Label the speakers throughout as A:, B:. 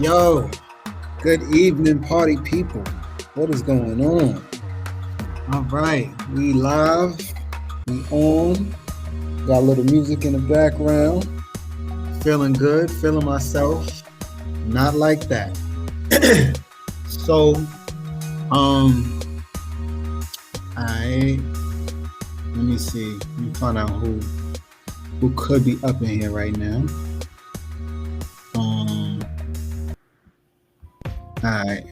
A: Yo, good evening, party people. What is going on? All right, we live, we on. Got a little music in the background. Feeling good, feeling myself. Not like that. So, I let me see. Let me find out who could be up in here right now. All right.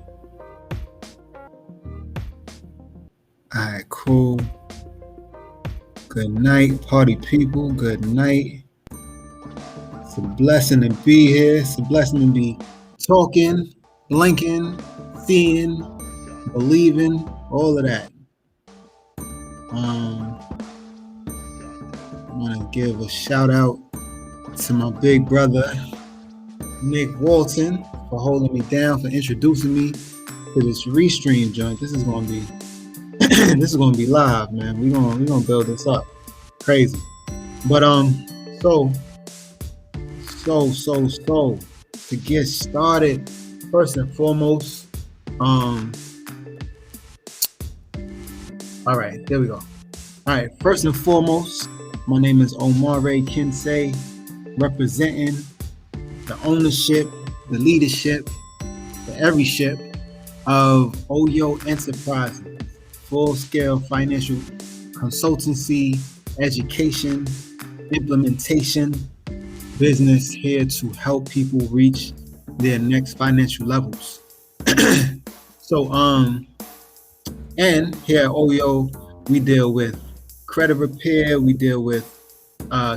A: All right, cool. Good night, party people. Good night. It's a blessing to be here. It's a blessing to be talking, blinking, seeing, believing, all of that. I want to give a shout out to my big brother, Nick Walton, for holding me down, for introducing me to this Restream joint. This is gonna be this is gonna be live, man. We're gonna build this up. Crazy. But so to get started, first and foremost, all right, there we go. All right, first and foremost, my name is Omare Kinsey, representing the ownership, the leadership, the every ship of Oyo Enterprises, full-scale financial consultancy, education, implementation, business here to help people reach their next financial levels. So, and here at Oyo, we deal with credit repair, we deal with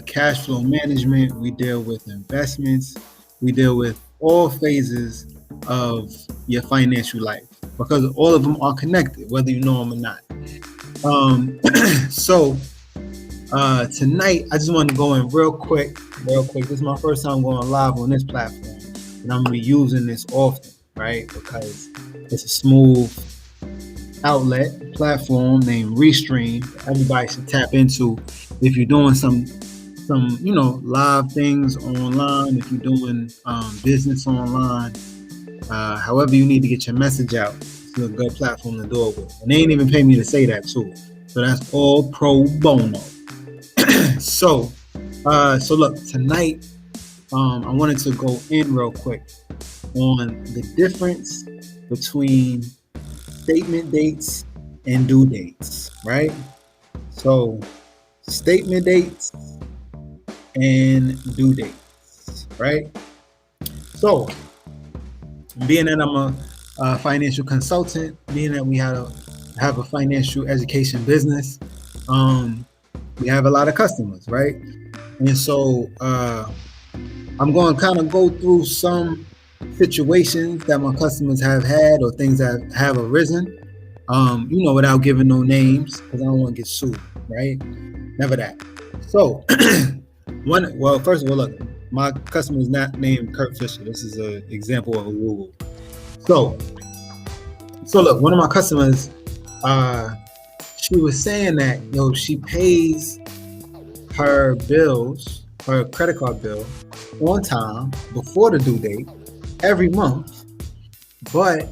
A: cash flow management, we deal with investments, we deal with all phases of your financial life because all of them are connected, whether you know them or not. So tonight, I just want to go in real quick. This is my first time going live on this platform, and I'm gonna be using this often, right? Because it's a smooth outlet platform named Restream. Everybody should tap into if you're doing some live things online, if you're doing business online, however you need to get your message out. It's a good platform to do it with. And they ain't even pay me to say that too. So that's all pro bono. So look, tonight I wanted to go in real quick on the difference between statement dates and due dates, right? So statement dates and due dates, right? So being that I'm a financial consultant, being that we have a financial education business, we have a lot of customers, right? And so I'm going to kind of go through some situations that my customers have had or things that have arisen, without giving no names because I don't want to get sued, right? Never that. So first of all, look, my customer is not named Kurt Fisher. This is an example of a Google. So look, one of my customers, she was saying that, she pays her bills, her credit card bill on time before the due date every month. But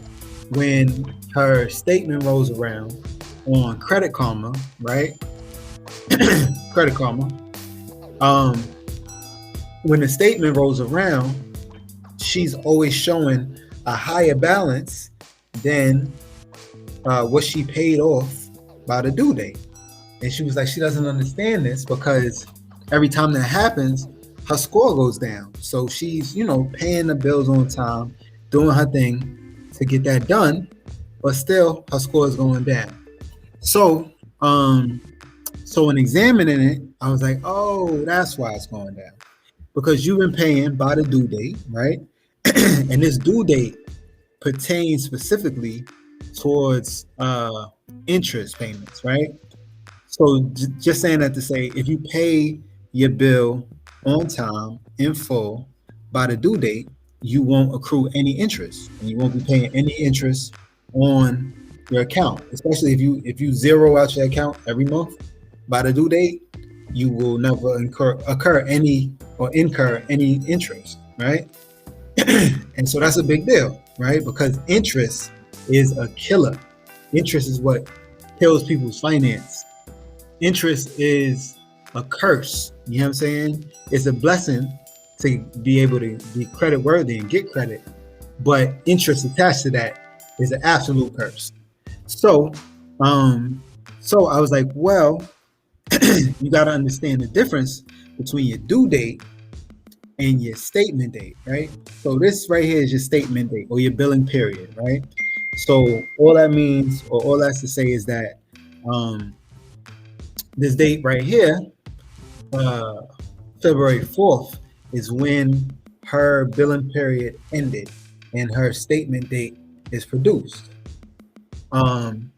A: when her statement rolls around on Credit Karma, right? Credit Karma, when the statement rolls around, she's always showing a higher balance than what she paid off by the due date. And she was like, she doesn't understand this because every time that happens, her score goes down. So she's, paying the bills on time, doing her thing to get that done, but still her score is going down. So in examining it, I was like, oh, that's why it's going down. Because you've been paying by the due date, right? And this due date pertains specifically towards interest payments, right? So just saying that to say, if you pay your bill on time in full by the due date, you won't accrue any interest, and you won't be paying any interest on your account. Especially if you zero out your account every month by the due date, you will never incur any interest, right? And so that's a big deal, right? Because interest is a killer. Interest is what kills people's finance. Interest is a curse. You know what I'm saying? It's a blessing to be able to be credit worthy and get credit, but interest attached to that is an absolute curse. So, so I was like, well, you got to understand the difference between your due date and your statement date, right? So this right here is your statement date or your billing period, right? So all that means, or all that's to say, is that this date right here, February 4th, is when her billing period ended and her statement date is produced.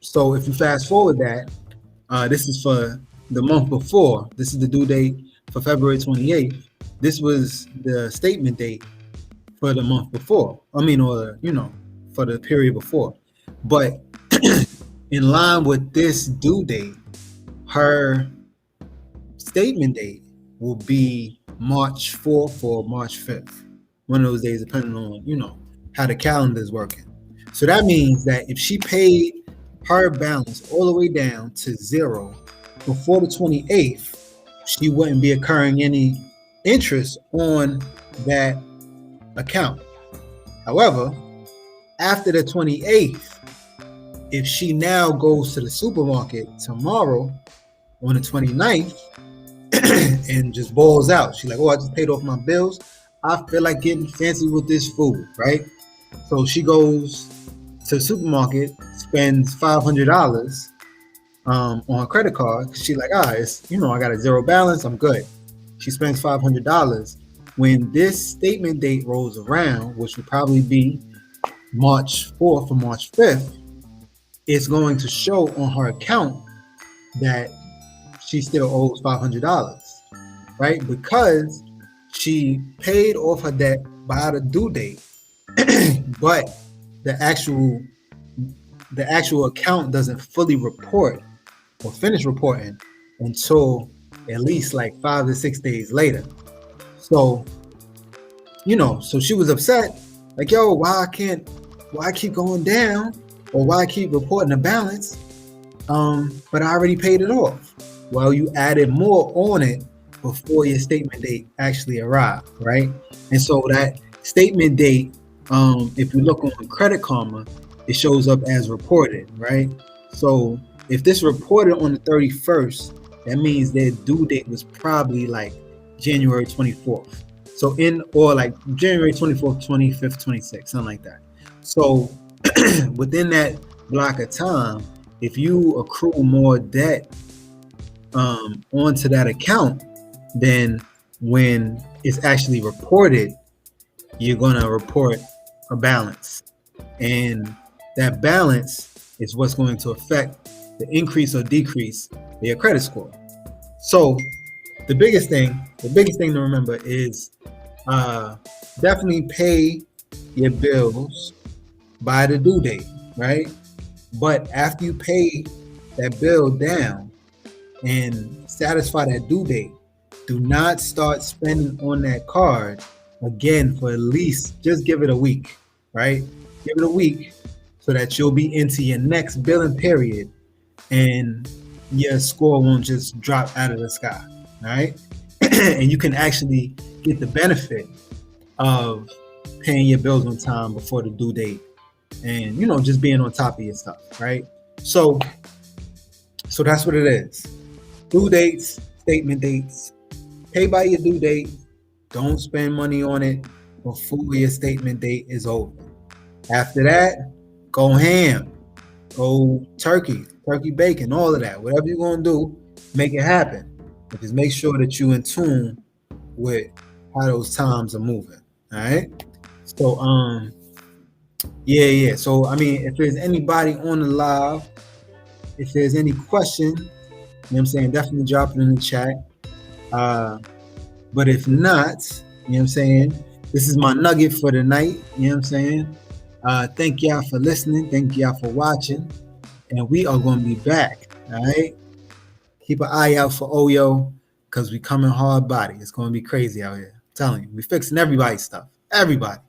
A: So if you fast forward that, this is for the month before. This is the due date for February 28th. This was the statement date for the month before. I mean, or, for the period before. But in line with this due date, her statement date will be March 4th or March 5th. One of those days, depending on, how the calendar is working. So that means that if she paid her balance all the way down to zero before the 28th, she wouldn't be incurring any interest on that account. However, after the 28th, if she now goes to the supermarket tomorrow on the 29th and just balls out, she's like, oh, I just paid off my bills, I feel like getting fancy with this food, right? So she goes to the supermarket, spends $500 on a credit card. She's like, it's, I got a zero balance, I'm good. She spends $500. When this statement date rolls around, which would probably be March 4th or March 5th, it's going to show on her account that she still owes $500, right? Because she paid off her debt by the due date, but the actual account doesn't fully report or finish reporting until at least like 5 to 6 days later. So, so she was upset, like, yo, why I keep going down, or why I keep reporting the balance, but I already paid it off. Well, you added more on it before your statement date actually arrived, right? And so that statement date, if you look on Credit Karma, it shows up as reported, right? So if this reported on the 31st, that means their due date was probably like January 24th. So or like January 24th, 25th, 26th, something like that. So within that block of time, if you accrue more debt onto that account, then when it's actually reported, you're going to report a balance. And that balance is what's going to affect the increase or decrease of your credit score. So the biggest thing to remember is definitely pay your bills by the due date, right? But after you pay that bill down and satisfy that due date, do not start spending on that card again for at least, just give it a week, right? Give it a week so that you'll be into your next billing period and your score won't just drop out of the sky, all right? And you can actually get the benefit of paying your bills on time before the due date and, just being on top of your stuff, right? So that's what it is. Due dates, statement dates, pay by your due date. Don't spend money on it before your statement date is over. After that, go ham, go turkey bacon, all of that. Whatever you're going to do, make it happen. But just make sure that you're in tune with how those times are moving. All right. So, yeah. So, I mean, if there's anybody on the live, if there's any question, definitely drop it in the chat. But if not, this is my nugget for the night. Thank y'all for listening. Thank y'all for watching. And we are going to be back. All right. Keep an eye out for Oyo because we coming hard body. It's going to be crazy out here. I'm telling you, we fixing everybody's stuff. Everybody.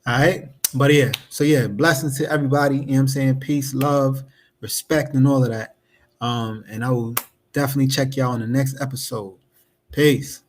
A: All right. But yeah, so yeah, blessings to everybody. You know what I'm saying? Peace, love, respect, and all of that. And I will definitely check y'all on the next episode. Peace.